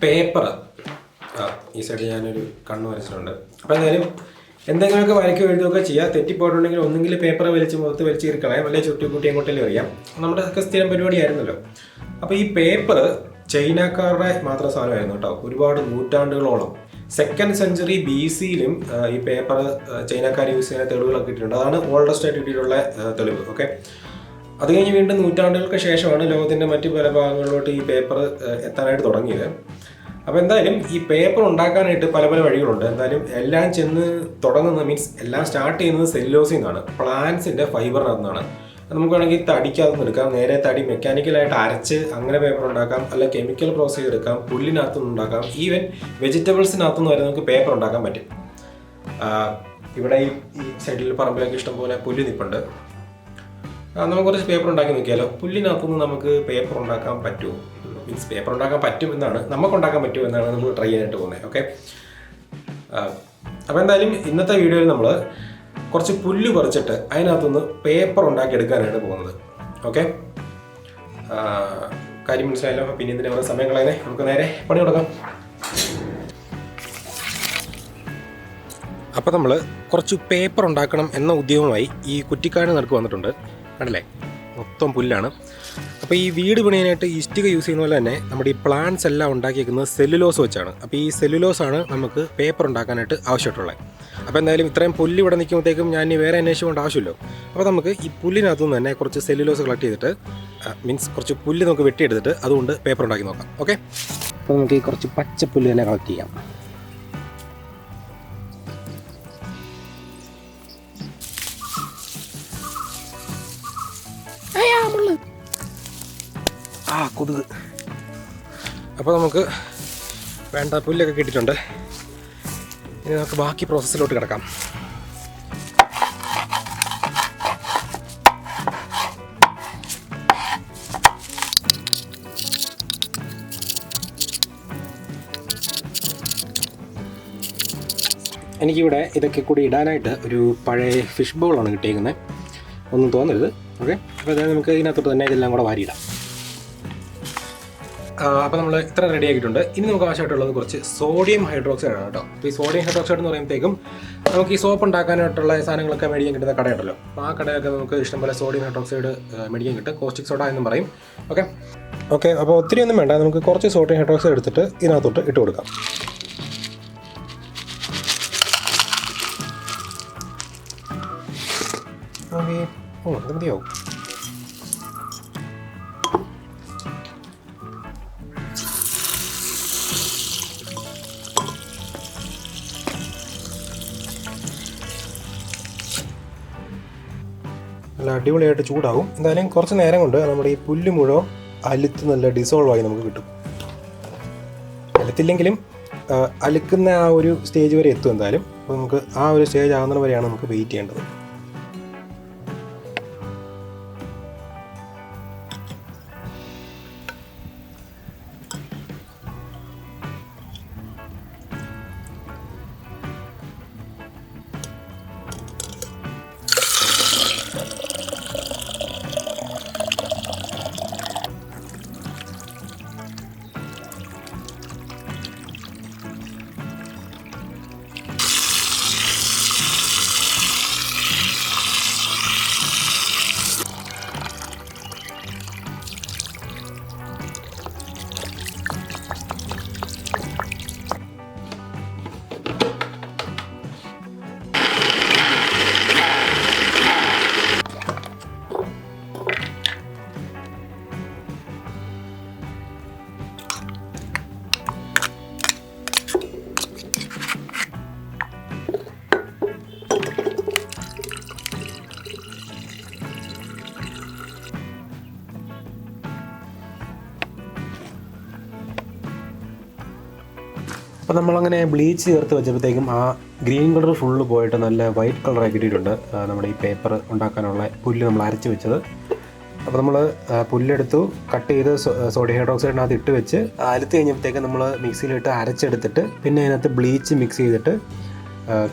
Paper ഈ side ഞാനൊരു കണ്ണ് വരച്ചിട്ടുണ്ട്. അപ്പോൾ എന്തായാലും എന്തെങ്കിലുമൊക്കെ വരയ്ക്കോ എഴുതുകയൊക്കെ ചെയ്യുക. തെറ്റിപ്പോയിട്ടുണ്ടെങ്കിൽ ഒന്നെങ്കിൽ പേപ്പർ വലിച്ച് മുഖത്ത് വലിച്ച് ഇരിക്കളയാം, അല്ലെങ്കിൽ ചുട്ടി കൂട്ടി എങ്ങോട്ടെങ്കിലും അറിയാം. നമ്മുടെ ഒക്കെ സ്ഥിരം പരിപാടിയായിരുന്നല്ലോ. അപ്പോൾ ഈ പേപ്പർ ചൈനക്കാരുടെ മാത്രം സാധനമായിരുന്നു കേട്ടോ. ഒരുപാട് നൂറ്റാണ്ടുകളോളം 2nd സെഞ്ച്വറി BC-യിലും ഈ പേപ്പർ ചൈനക്കാർ യൂസ് ചെയ്യുന്ന തെളിവുകളൊക്കെ കിട്ടിയിട്ടുണ്ട്. അതാണ് ഓൾഡസ്റ്റ് ആയിട്ട് കിട്ടിയിട്ടുള്ള തെളിവ്. ഓക്കെ, അത് കഴിഞ്ഞ് വീണ്ടും നൂറ്റാണ്ടുകൾക്ക് ശേഷമാണ് ലോകത്തിൻ്റെ മറ്റ് പല ഭാഗങ്ങളിലോട്ട് ഈ പേപ്പർ എത്താനായിട്ട് തുടങ്ങിയത്. അപ്പോൾ എന്തായാലും ഈ പേപ്പർ ഉണ്ടാക്കാനായിട്ട് പല പല വഴികളുണ്ട്. എന്തായാലും എല്ലാം ചെന്ന് തുടങ്ങുന്നത് എല്ലാം സ്റ്റാർട്ട് ചെയ്യുന്നത് സെല്ലുലോസിൽ നിന്നാണ്, പ്ലാന്റ്സിൻ്റെ ഫൈബറിനകത്തുനിന്നാണ്. നമുക്ക് വേണമെങ്കിൽ തടിക്കകത്തുനിന്ന് എടുക്കാം, നേരെ തടി മെക്കാനിക്കലായിട്ട് അരച്ച് അങ്ങനെ പേപ്പർ ഉണ്ടാക്കാം, അല്ല കെമിക്കൽ പ്രോസസ് എടുക്കാം, പുല്ലിനകത്തുനിന്ന് ഉണ്ടാക്കാം, ഈവൻ വെജിറ്റബിൾസിനകത്തുനിന്ന് വരെ നമുക്ക് പേപ്പർ ഉണ്ടാക്കാൻ പറ്റും. ഇവിടെ ഈ സൈഡിൽ പറമ്പിലൊക്കെ ഇഷ്ടംപോലെ പുല്ല് നിൽപ്പുണ്ട്. നമുക്ക് കുറച്ച് പേപ്പർ ഉണ്ടാക്കി നോക്കിയാലോ. പുല്ലിനകത്തുനിന്ന് നമുക്ക് പേപ്പർ ഉണ്ടാക്കാൻ പറ്റുമോ? പേപ്പർ ഉണ്ടാക്കാൻ പറ്റും എന്നാണ്, നമുക്ക് ഉണ്ടാക്കാൻ പറ്റുമോ എന്നാണ് നമ്മൾ ട്രൈ ചെയ്യാനായിട്ട് പോകുന്നത്. ഓക്കെ, അപ്പോൾ എന്തായാലും ഇന്നത്തെ വീഡിയോയിൽ നമ്മൾ കുറച്ച് പുല്ല് പറിച്ചിട്ട് അതിനകത്തുനിന്ന് പേപ്പർ ഉണ്ടാക്കി എടുക്കാനാണ് പോകുന്നത്. ഓക്കെ, കാര്യം മനസ്സിലായല്ലോ. പിന്നെ ഇതിൻ്റെ ഓരോ സമയം കളയുന്നേ, നമുക്ക് നേരെ പണി തുടങ്ങാം. അപ്പോൾ നമ്മൾ കുറച്ച് പേപ്പർ ഉണ്ടാക്കണം എന്ന ഉദ്യമമായി ഈ കുറ്റിക്കാട് നടുക്ക് വന്നിട്ടുണ്ട്. കണ്ടല്ലേ, മൊത്തം പുല്ലാണ്. അപ്പോൾ ഈ വീട് പണിയാനായിട്ട് ഇഷ്ടിക യൂസ് ചെയ്യുന്ന പോലെ തന്നെ നമ്മുടെ ഈ പ്ലാന്റ്സ് എല്ലാം ഉണ്ടാക്കിയിരിക്കുന്നത് സെല്ലുലോസ് വെച്ചാണ്. അപ്പോൾ ഈ സെല്ലുലോസാണ് നമുക്ക് പേപ്പർ ഉണ്ടാക്കാനായിട്ട് ആവശ്യമായിട്ടുള്ളത്. അപ്പോൾ എന്തായാലും ഇത്രയും പുല്ല് ഇവിടെ നിൽക്കുമ്പോഴത്തേക്കും ഞാൻ ഇനി വേറെ അന്വേഷിച്ച് കൊണ്ട് ആവശ്യമില്ലോ. അപ്പോൾ നമുക്ക് ഈ പുല്ലിനകത്തു നിന്ന് തന്നെ കുറച്ച് സെല്ലുലോസ് കളക്ട് ചെയ്തിട്ട് കുറച്ച് പുല്ല് നമുക്ക് വെട്ടിയെടുത്തിട്ട് അതുകൊണ്ട് പേപ്പർ ഉണ്ടാക്കി നോക്കാം. ഓക്കെ, അപ്പോൾ നമുക്ക് ഈ കുറച്ച് പച്ചപ്പുല്ല് തന്നെ കളക്ട് ചെയ്യാം. കൊതുക്. അപ്പോൾ നമുക്ക് വേണ്ട പുല്ലൊക്കെ കിട്ടിയിട്ടുണ്ട്. ഇനി നമുക്ക് ബാക്കി പ്രോസസ്സിലോട്ട് കിടക്കാം. എനിക്കിവിടെ ഇതൊക്കെ കൂടി ഇടാനായിട്ട് ഒരു പഴയ ഫിഷ് ബൗളാണ് കിട്ടിയിരിക്കുന്നത്, ഒന്നും തോന്നരുത്. ഓക്കെ, അപ്പോൾ അതായത് നമുക്ക് ഇതിനകത്തോട്ട് തന്നെ ഇതെല്ലാം കൂടെ വാരിയിടാം. അപ്പോൾ നമ്മൾ ഇത്ര റെഡി ആക്കിയിട്ടുണ്ട്. ഇനി നമുക്ക് ആവശ്യമായിട്ടുള്ളത് കുറച്ച് സോഡിയം ഹൈഡ്രോക്സൈഡ് ആണ് കേട്ടോ. അപ്പോൾ ഈ സോഡിയം ഹൈഡ്രോക്സൈഡ് എന്ന് പറയുമ്പോഴത്തേക്കും നമുക്ക് ഈ സോപ്പ് ഉണ്ടാക്കാനായിട്ടുള്ള സാധനങ്ങളൊക്കെ മേടിക്കാൻ കിട്ടുന്ന കടയുണ്ടല്ലോ. അപ്പോൾ ആ കടയൊക്കെ നമുക്ക് ഇഷ്ടംപോലെ സോഡിയം ഹൈഡ്രോക്സൈഡ് മേടിക്കാൻ കിട്ടും. കോസ്റ്റിക് സോഡ എന്നും പറയും. ഓക്കെ, അപ്പോൾ ഒത്തിരി ഒന്നും വേണ്ട, നമുക്ക് കുറച്ച് സോഡിയം ഹൈഡ്രോക്സൈഡ് എടുത്തിട്ട് ഇതിനകത്തോട്ട് ഇട്ട് കൊടുക്കാം. ഓക്കെ, അത് മതിയാവും. നല്ല അടിപൊളിയായിട്ട് ചൂടാകും. എന്തായാലും കുറച്ച് നേരം കൊണ്ട് നമ്മുടെ ഈ പുല്ല് മുഴുവൻ അലുത്ത് നല്ല ഡിസോൾവ് ആയി നമുക്ക് കിട്ടും. അലുത്തില്ലെങ്കിലും അലുക്കുന്ന ആ ഒരു സ്റ്റേജ് വരെ എത്തും എന്തായാലും. അപ്പോൾ നമുക്ക് ആ ഒരു സ്റ്റേജ് ആകുന്നത് വരെയാണ് നമുക്ക് വെയിറ്റ് ചെയ്യേണ്ടത്. അപ്പോൾ നമ്മളങ്ങനെ ബ്ലീച്ച് ചേർത്ത് വെച്ചപ്പോഴത്തേക്കും ആ ഗ്രീൻ കളർ ഫുള്ള് പോയിട്ട് നല്ല വൈറ്റ് കളറായി കിട്ടിയിട്ടുണ്ട് നമ്മുടെ ഈ പേപ്പർ ഉണ്ടാക്കാനുള്ള പുല്ല് നമ്മൾ അരച്ച് വെച്ചത്. അപ്പോൾ നമ്മൾ പുല്ലെടുത്തു, കട്ട് ചെയ്ത് സോഡിയം ഹൈഡ്രോക്സൈഡിനകത്ത് ഇട്ട് വെച്ച് അലുത്ത് കഴിഞ്ഞപ്പോഴത്തേക്ക് നമ്മൾ മിക്സിയിലിട്ട് അരച്ചെടുത്തിട്ട് പിന്നെ അതിനകത്ത് ബ്ലീച്ച് മിക്സ് ചെയ്തിട്ട്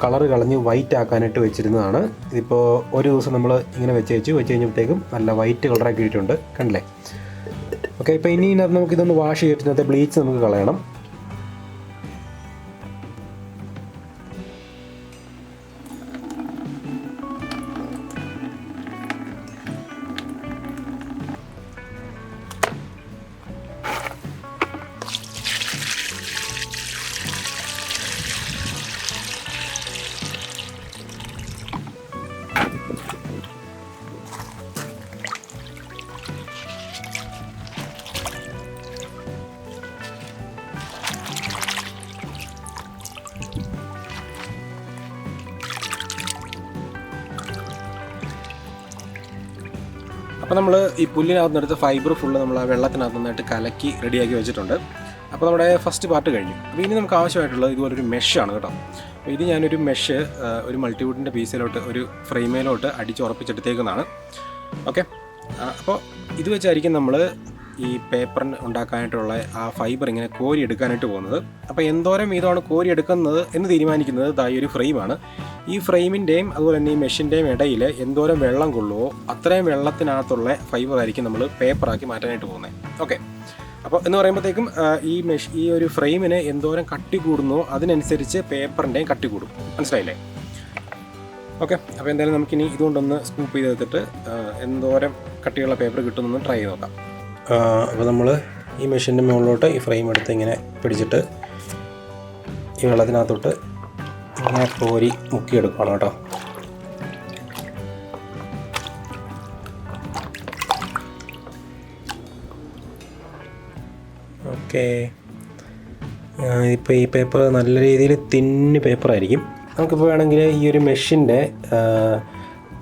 കളർ കളഞ്ഞ് വൈറ്റ് ആക്കാനായിട്ട് വെച്ചിരുന്നതാണ്. ഇതിപ്പോൾ ഒരു ദിവസം നമ്മൾ ഇങ്ങനെ വെച്ച് കഴിഞ്ഞപ്പോഴത്തേക്കും നല്ല വൈറ്റ് കളറാക്കി ഇട്ടിട്ടുണ്ട്, കണ്ടില്ലേ? ഓക്കെ, ഇപ്പോൾ ഇനി ഇതിനകത്ത് നമുക്കിതൊന്ന് വാഷ് ചെയ്തിട്ട് ബ്ലീച്ച് നമുക്ക് കളയണം. അപ്പോൾ നമ്മൾ ഈ പുല്ലിനകത്ത് നിന്നെടുത്ത് ഫൈബർ ഫുള്ള് നമ്മൾ ആ വെള്ളത്തിനകത്ത് നിന്നിട്ട് കലക്കി റെഡിയാക്കി വെച്ചിട്ടുണ്ട്. അപ്പോൾ നമ്മുടെ ഫസ്റ്റ് പാർട്ട് കഴിഞ്ഞു. അപ്പോൾ ഇനി നമുക്ക് ആവശ്യമായിട്ടുള്ളത് ഇതുപോലൊരു മെഷാണ് കേട്ടോ. അപ്പോൾ ഇത് ഞാനൊരു മെഷ് ഒരു മൾട്ടിവുഡിൻ്റെ പീസിലോട്ട് ഒരു ഫ്രെയിമിലോട്ട് അടിച്ചുറപ്പിച്ചെടുത്തേക്കുന്നതാണ്. ഓക്കെ, അപ്പോൾ ഇത് വെച്ചായിരിക്കും നമ്മൾ ഈ പേപ്പറിന് ഉണ്ടാക്കാനായിട്ടുള്ള ആ ഫൈബർ ഇങ്ങനെ കോരി എടുക്കാനായിട്ട് പോകുന്നത്. അപ്പോൾ എന്തോരം വീതമാണ് കോരി എടുക്കുന്നത് എന്ന് തീരുമാനിക്കുന്നത് ഈ ഒരു ഫ്രെയിമാണ്. ഈ ഫ്രെയിമിൻ്റെയും അതുപോലെ തന്നെ ഈ മെഷീൻ്റെയും ഇടയിൽ എന്തോരം വെള്ളം കൊള്ളുമോ അത്രയും വെള്ളത്തിനകത്തുള്ള ഫൈബർ ആയിരിക്കും നമ്മൾ പേപ്പറാക്കി മാറ്റാനായിട്ട് പോകുന്നത്. ഓക്കെ, അപ്പോൾ എന്ന് പറയുമ്പോഴത്തേക്കും ഈ ഒരു ഫ്രെയിമിന് എന്തോരം കട്ടി കൂടുന്നോ അതിനനുസരിച്ച് പേപ്പറിൻ്റെയും കട്ടി കൂടും. മനസ്സിലായില്ലേ? ഓക്കെ, അപ്പോൾ എന്തായാലും നമുക്കിനി ഇതുകൊണ്ടൊന്ന് സ്കൂപ്പ് ചെയ്തെടുത്തിട്ട് എന്തോരം കട്ടിയുള്ള പേപ്പർ കിട്ടുമെന്ന് ട്രൈ ചെയ്ത് നോക്കാം. അപ്പോൾ നമ്മൾ ഈ മെഷീൻ്റെ മുകളിലോട്ട് ഈ ഫ്രെയിം എടുത്ത് ഇങ്ങനെ പിടിച്ചിട്ട് ഈ വെള്ളത്തിനകത്തോട്ട് ഇങ്ങനെ കോരി മുക്കിയെടുക്കണം കേട്ടോ. ഓക്കെ, ഇപ്പോൾ ഈ പേപ്പർ നല്ല രീതിയിൽ തിന്ന് പേപ്പറായിരിക്കും. നമുക്കിപ്പോൾ വേണമെങ്കിൽ ഈ ഒരു മെഷിൻ്റെ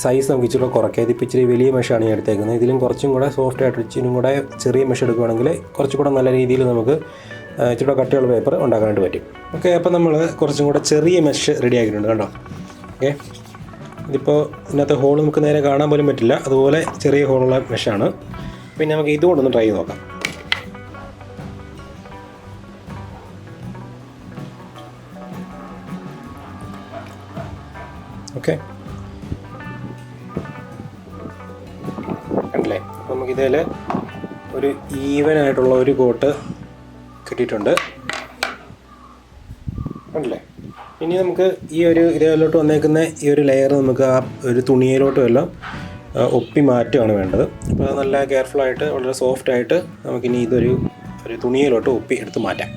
സൈസ് നമുക്ക് ഇച്ചിരി കുറയ്ക്കാം. ഇതിപ്പോൾ ഇച്ചിരി വലിയ മെഷാണ് ഞാൻ എടുത്തേക്കുന്നത്. ഇതിലും കുറച്ചും കൂടെ സോഫ്റ്റ് ആയിട്ട് ഇച്ചിരി കൂടെ ചെറിയ മെഷ് എടുക്കുകയാണെങ്കിൽ കുറച്ചും കൂടെ നല്ല രീതിയിൽ നമുക്ക് ഇച്ചിരി കട്ടിയുള്ള പേപ്പർ ഉണ്ടാക്കാനായിട്ട് പറ്റും. ഓക്കെ, അപ്പോൾ നമ്മൾ കുറച്ചും കൂടെ ചെറിയ മെഷ് റെഡി ആക്കിയിട്ടുണ്ട് കേട്ടോ. ഓക്കെ, ഇതിപ്പോൾ ഇതിനകത്ത് ഹോൾ നമുക്ക് നേരെ കാണാൻ പോലും പറ്റില്ല, അതുപോലെ ചെറിയ ഹോളുള്ള മെഷാണ്. പിന്നെ നമുക്ക് ഇതുകൊണ്ടൊന്ന് ട്രൈ ചെയ്ത് നോക്കാം. ഓക്കെ, കണ്ടില്ലേ? അപ്പോൾ നമുക്കിതിൽ ഒരു ഈവനായിട്ടുള്ള ഒരു കോട്ട് കിട്ടിയിട്ടുണ്ട്. കണ്ടില്ലേ? ഇനി നമുക്ക് ഈ ഒരു ഇതിലോട്ട് വന്നേക്കുന്ന ഈ ഒരു ലെയർ നമുക്ക് ആ ഒരു തുണിയിലോട്ടും എല്ലാം ഒപ്പി മാറ്റുകയാണ് വേണ്ടത്. അപ്പോൾ അത് നല്ല കെയർഫുള്ളായിട്ട് വളരെ സോഫ്റ്റായിട്ട് നമുക്കിനി ഇതൊരു തുണിയിലോട്ട് ഒപ്പി എടുത്ത് മാറ്റാം.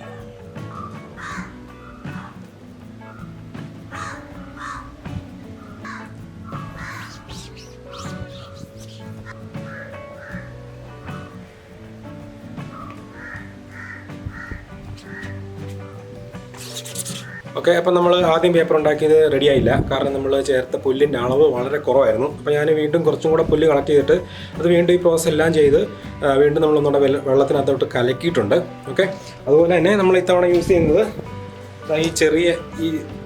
ഓക്കെ, അപ്പോൾ നമ്മൾ ആദ്യം പേപ്പർ ഉണ്ടാക്കിയത് റെഡി ആയില്ല. കാരണം നമ്മൾ ചേർത്ത പുല്ലിൻ്റെ അളവ് വളരെ കുറവായിരുന്നു. അപ്പോൾ ഞാൻ വീണ്ടും കുറച്ചും കൂടെ പുല്ല് കളക്ട് ചെയ്തിട്ട് അത് വീണ്ടും ഈ പ്രോസസ് എല്ലാം ചെയ്ത് വീണ്ടും നമ്മളൊന്നുകൂടെ വെള്ളത്തിനകത്തോട്ട് കലക്കിയിട്ടുണ്ട്. ഓക്കെ, അതുപോലെ തന്നെ നമ്മൾ ഇത്തവണ യൂസ് ചെയ്യുന്നത് ഈ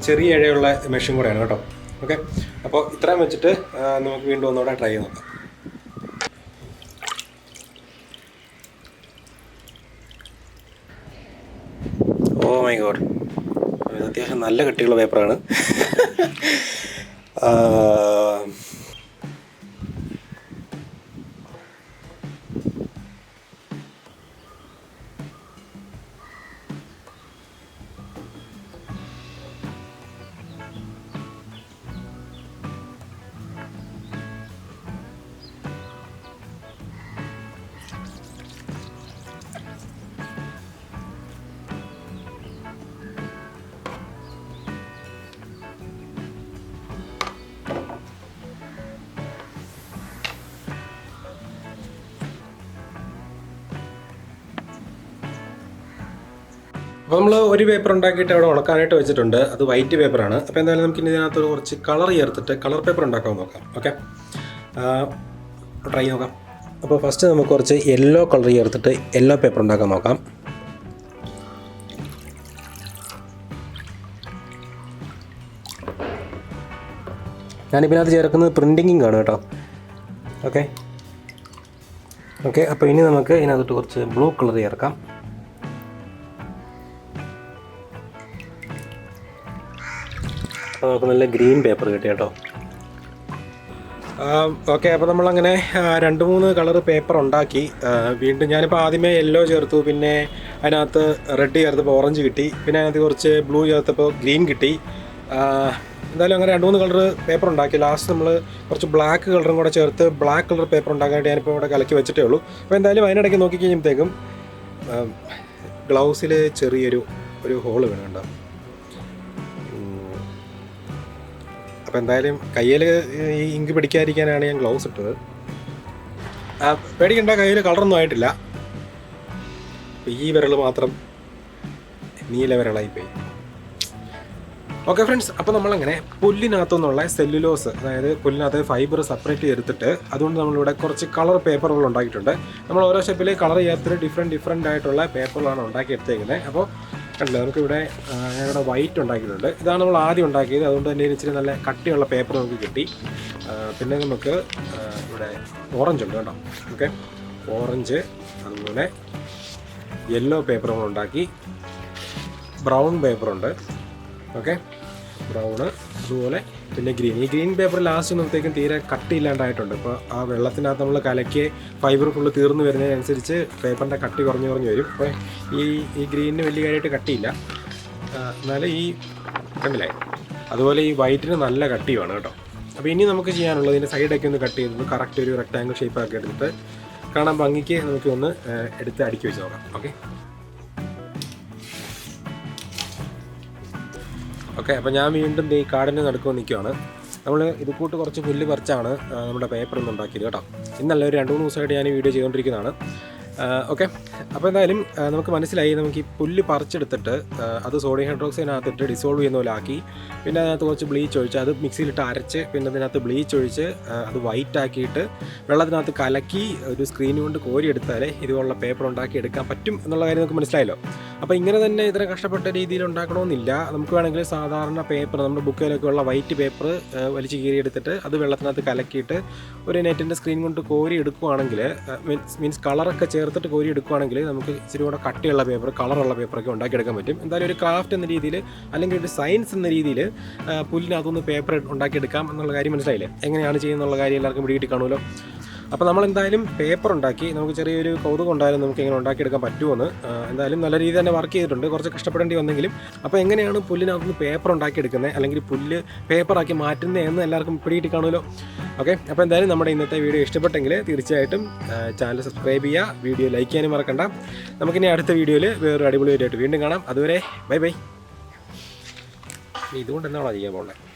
ചെറിയ ഇഴയുള്ള മെഷീൻ കൂടെയാണ് കേട്ടോ. ഓക്കെ, അപ്പോൾ ഇത്രയും വെച്ചിട്ട് നമുക്ക് വീണ്ടും ഒന്നുകൂടെ ട്രൈ ചെയ്ത് നോക്കാം. ഓ മൈ ഗോഡ്, അത്യാവശ്യം നല്ല കട്ടിയുള്ള പേപ്പറാണ്. അപ്പോൾ നമ്മൾ ഒരു പേപ്പർ ഉണ്ടാക്കിയിട്ട് അവിടെ ഉണക്കാനായിട്ട് വെച്ചിട്ടുണ്ട്. അത് വൈറ്റ് പേപ്പറാണ്. അപ്പോൾ എന്തായാലും നമുക്ക് ഇനി ഇതിനകത്ത് കുറച്ച് കളർ ചേർത്തിട്ട് കളർ പേപ്പർ ഉണ്ടാക്കാൻ നോക്കാം. ഓക്കെ, ട്രൈ നോക്കാം. അപ്പോൾ ഫസ്റ്റ് നമുക്ക് കുറച്ച് യെല്ലോ കളർ ചേർത്തിട്ട് യെല്ലോ പേപ്പർ ഉണ്ടാക്കാൻ നോക്കാം. ഞാനിപ്പോൾ ഇതിനകത്ത് ചേർക്കുന്നത് പ്രിൻറ്റിങ്ങിങ് ആണ് കേട്ടോ. ഓക്കെ, അപ്പോൾ ഇനി നമുക്ക് ഇതിനകത്തോട്ട് കുറച്ച് ബ്ലൂ കളർ ചേർക്കാം. അപ്പോൾ നമുക്ക് നല്ല ഗ്രീൻ പേപ്പർ കിട്ടി കേട്ടോ. ഓക്കെ, അപ്പോൾ നമ്മളങ്ങനെ 2-3 കളർ പേപ്പർ ഉണ്ടാക്കി. വീണ്ടും ഞാനിപ്പോൾ ആദ്യമേ യെല്ലോ ചേർത്തു, പിന്നെ അതിനകത്ത് റെഡ് ചേർത്തപ്പോൾ ഓറഞ്ച് കിട്ടി, പിന്നെ അതിനകത്ത് കുറച്ച് ബ്ലൂ ചേർത്തപ്പോൾ ഗ്രീൻ കിട്ടി. എന്തായാലും അങ്ങനെ 2-3 കളർ പേപ്പർ ഉണ്ടാക്കി. ലാസ്റ്റ് നമ്മൾ കുറച്ച് ബ്ലാക്ക് കളറും കൂടെ ചേർത്ത് ബ്ലാക്ക് കളർ പേപ്പർ ഉണ്ടാക്കാനായിട്ട് ഞാനിപ്പോൾ ഇവിടെ കലക്കി വെച്ചിട്ടേ ഉള്ളൂ. അപ്പോൾ എന്തായാലും അതിനിടയ്ക്ക് നോക്കിക്കഴിഞ്ഞപ്പോഴത്തേക്കും ഗ്ലൗസിൽ ചെറിയൊരു ഹോള് വീണുണ്ടോ. അപ്പോൾ എന്തായാലും കയ്യിൽ ഈ ഇങ്ക് പിടിക്കാതിരിക്കാനാണ് ഞാൻ ഗ്ലൗസ് ഇട്ടത്. പേടിക്കണ്ട, കയ്യിൽ കളറൊന്നും ആയിട്ടില്ല. അപ്പോൾ ഈ വിരൽ മാത്രം നീല വിരളായിപ്പോയി. ഓക്കെ ഫ്രണ്ട്സ്, അപ്പോൾ നമ്മളങ്ങനെ പുല്ലിനകത്തു നിന്നുള്ള സെല്ലുലോസ്, അതായത് പുല്ലിനകത്ത് ഫൈബർ സെപ്പറേറ്റ് ചെയ്തിട്ട് അതുകൊണ്ട് നമ്മളിവിടെ കുറച്ച് കളർ പേപ്പറുകൾ ഉണ്ടാക്കിയിട്ടുണ്ട്. നമ്മൾ ഓരോ സ്റ്റെപ്പിൽ കളർ ചെയ്യാത്തൊരു ഡിഫറെൻ്റ് ആയിട്ടുള്ള പേപ്പറുകളാണ് ഉണ്ടാക്കിയെടുത്തേക്കുന്നത്. അപ്പോൾ കണ്ടില്ലേ, നമുക്കിവിടെ ഞാനിവിടെ വൈറ്റ് ഉണ്ടാക്കിയിട്ടുണ്ട്. ഇതാണ് നമ്മൾ ആദ്യം ഉണ്ടാക്കിയത്, അതുകൊണ്ട് തന്നെ ഇച്ചിരി നല്ല കട്ടിയുള്ള പേപ്പർ നമുക്ക് കിട്ടി. പിന്നെ നമുക്ക് ഇവിടെ ഓറഞ്ച് ഉണ്ട് കേട്ടോ. ഓക്കെ, ഓറഞ്ച്, അതുപോലെ യെല്ലോ പേപ്പറുകൾ ഉണ്ടാക്കി, ബ്രൗൺ പേപ്പറുണ്ട്. ഓക്കെ, ബ്രൗണ്, അതുപോലെ പിന്നെ ഗ്രീൻ. ഈ ഗ്രീൻ പേപ്പർ ലാസ്റ്റ് നോക്കിയത്തേക്കും തീരെ കട്ടിയില്ലാണ്ടായിട്ടുണ്ട്. ഇപ്പോൾ ആ വെള്ളത്തിനകത്ത് നമ്മൾ കലക്കി ഫൈബർ ഫുള്ള് തീർന്നു വരുന്നതിനനുസരിച്ച് പേപ്പറിൻ്റെ കട്ടി കുറഞ്ഞു വരും. അപ്പോൾ ഈ ഗ്രീനിന് വലിയ കാര്യമായിട്ട് കട്ടിയില്ല, എന്നാലും ഈ കണ്ടില്ലേ, അതുപോലെ ഈ വൈറ്റിന് നല്ല കട്ടിയുമാണ് കേട്ടോ. അപ്പോൾ ഇനി നമുക്ക് ചെയ്യാനുള്ളത് ഇതിൻ്റെ സൈഡൊക്കെ ഒന്ന് കട്ട് ചെയ്ത് കറക്റ്റ് ഒരു റെക്ടാങ്കിൾ ഷേപ്പാക്കി എടുത്തിട്ട് കാണാൻ ഭംഗിക്ക് നമുക്ക് ഒന്ന് എടുത്ത് അടുക്കി വെച്ച് നോക്കാം. ഓക്കെ, അപ്പോൾ ഞാൻ വീണ്ടും ഈ കാടിൻ്റെ നടുക്ക് നിൽക്കുകയാണ്. നമ്മൾ ഇത് കൂട്ട് കുറച്ച് പുല്ല് പറിച്ചാണ് നമ്മുടെ പേപ്പർ ഒന്ന് ഉണ്ടാക്കിയത് കേട്ടോ. ഇന്നല്ല, ഒരു 2-3 ദിവസമായിട്ട് ഞാൻ ഈ വീഡിയോ ചെയ്തുകൊണ്ടിരിക്കുന്നതാണ്. ഓക്കെ, അപ്പോൾ എന്തായാലും നമുക്ക് മനസ്സിലായി, നമുക്ക് ഈ പുല്ല് പറിച്ചെടുത്തിട്ട് അത് സോഡിയം ഹൈഡ്രോക്സൈഡിനകത്തിട്ട് ഡിസോൾവ് ചെയ്യുന്ന പോലെ ആക്കി, പിന്നെ അതിനകത്ത് കുറച്ച് ബ്ലീച്ച് ഒഴിച്ച് അത് മിക്സിയിലിട്ട് അരച്ച്, പിന്നെ അതിനകത്ത് ബ്ലീച്ച് ഒഴിച്ച് അത് വൈറ്റ് ആക്കിയിട്ട് വെള്ളത്തിനകത്ത് കലക്കി ഒരു സ്ക്രീൻ കൊണ്ട് കോരിയെടുത്താലേ ഇതുപോലുള്ള പേപ്പർ ഉണ്ടാക്കി എടുക്കാൻ പറ്റും എന്നുള്ള കാര്യം നമുക്ക് മനസ്സിലായല്ലോ. അപ്പോൾ ഇങ്ങനെ തന്നെ ഇത്ര കഷ്ടപ്പെട്ട രീതിയിൽ ഉണ്ടാക്കണമെന്നില്ല. നമുക്ക് വേണമെങ്കിൽ സാധാരണ പേപ്പർ, നമ്മുടെ ബുക്കിലൊക്കെ ഉള്ള വൈറ്റ് പേപ്പർ വലിച്ച് കീറിയെടുത്തിട്ട് അത് വെള്ളത്തിനകത്ത് കലക്കിയിട്ട് ഒരു നെറ്റിൻ്റെ സ്ക്രീൻ കൊണ്ട് കോരി എടുക്കുകയാണെങ്കിൽ, മീൻസ് കളറൊക്കെ ചേർത്തിട്ട് കോരി എടുക്കുകയാണെങ്കിൽ നമുക്ക് ഇച്ചിരി കൂടെ കട്ടിയുള്ള പേപ്പർ, കളറുള്ള പേപ്പറൊക്കെ ഉണ്ടാക്കിയെടുക്കാൻ പറ്റും. എന്തായാലും ഒരു ക്രാഫ്റ്റ് എന്ന രീതിയിൽ, അല്ലെങ്കിൽ ഒരു സയൻസ് എന്ന രീതിയിൽ പുല്ലിനകത്തുനിന്ന് പേപ്പർ ഉണ്ടാക്കിയെടുക്കാം എന്നുള്ള കാര്യം മനസ്സിലായില്ലേ? എങ്ങനെയാണ് ചെയ്യുന്നുള്ള കാര്യം എല്ലാവർക്കും പിടികിട്ടി കാണുമല്ലോ. അപ്പോൾ നമ്മളെന്തായാലും പേപ്പർ ഉണ്ടാക്കി, നമുക്ക് ചെറിയൊരു കൗതുകം ഉണ്ടായാലും നമുക്ക് എങ്ങനെ ഉണ്ടാക്കിയെടുക്കാൻ പറ്റുമെന്ന്. എന്തായാലും നല്ല രീതിയിൽ തന്നെ വർക്ക് ചെയ്തിട്ടുണ്ട്, കുറച്ച് കഷ്ടപ്പെടേണ്ടി വന്നെങ്കിലും. അപ്പോൾ എങ്ങനെയാണ് പുല്ലിനകത്തുനിന്ന് പേപ്പർ ഉണ്ടാക്കിയെടുക്കുന്നത്, അല്ലെങ്കിൽ പുല്ല് പേപ്പറാക്കി മാറ്റുന്നത് എന്ന് എല്ലാവർക്കും പിടികിട്ടി കാണുമല്ലോ. ഓക്കെ, അപ്പോൾ എന്തായാലും നമ്മുടെ ഇന്നത്തെ വീഡിയോ ഇഷ്ടപ്പെട്ടെങ്കിൽ തീർച്ചയായിട്ടും ചാനൽ സബ്സ്ക്രൈബ് ചെയ്യുക, വീഡിയോ ലൈക്ക് ചെയ്യാനും മറക്കണ്ട. നമുക്കിനി അടുത്ത വീഡിയോയിൽ വേറൊരു അടിപൊളി വീഡിയോ ആയിട്ട് വീണ്ടും കാണാം. അതുവരെ ബൈ ബൈ. ഇതുകൊണ്ട് എന്താണോ ചെയ്യാൻ പോകുന്നത്?